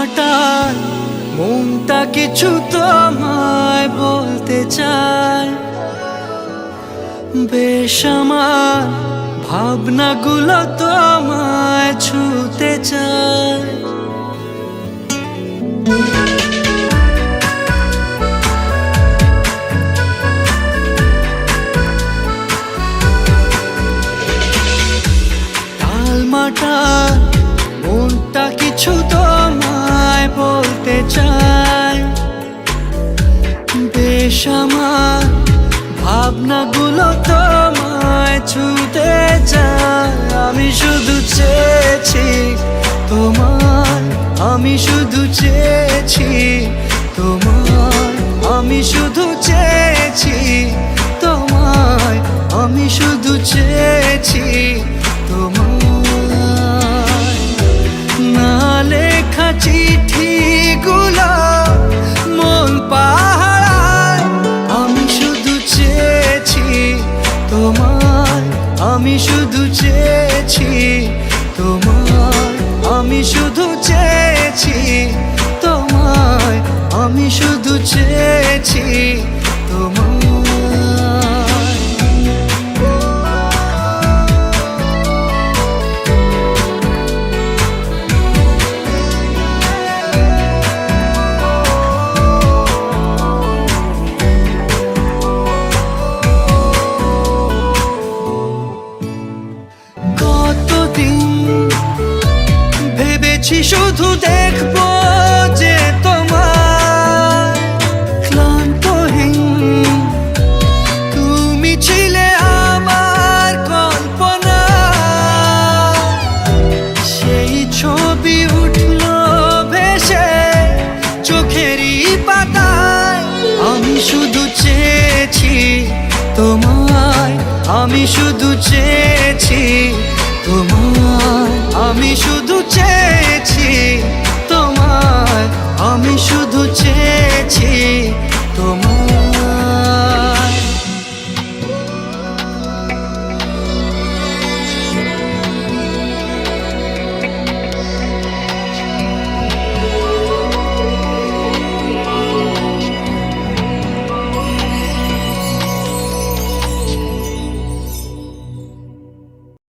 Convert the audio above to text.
মাটার মনটা কিছু তোমায় বলতে চায়, বেশ আমার ভাবনাগুলো তোমায় ছুতে চায়। মাটার মনটা কিছু তোমায় বলতে চায়, বেশ আমার ভাবনাগুলো তোমায় ছুতে চায়। আমি শুধু চেয়েছি তোমার, আমি শুধু চেয়েছি তোমার, আমি শুধু চেয়েছি তোমায়, আমি শুধু চেয়েছি তোমার। না লেখা চিঠিগুলো মন পাহারায়, আমি শুধু চেয়েছি তোমার, আমি শুধু চেয়েছি তোমার, আমি শুধু চেয়েছি তোমায়, আমি শুধু চেয়েছি তোমার। ভেবেছি শুধু দেখবো যে তোমার ক্লান্তহীন তুমি ছিলে আমার কল্পনা, সেই ছবি উঠলো ভেসে চোখেরই পাতায়। আমি শুধু চেয়েছি তোমায়, আমি শুধু চেয়েছি তোমায়, আমি শুধু চেয়েছি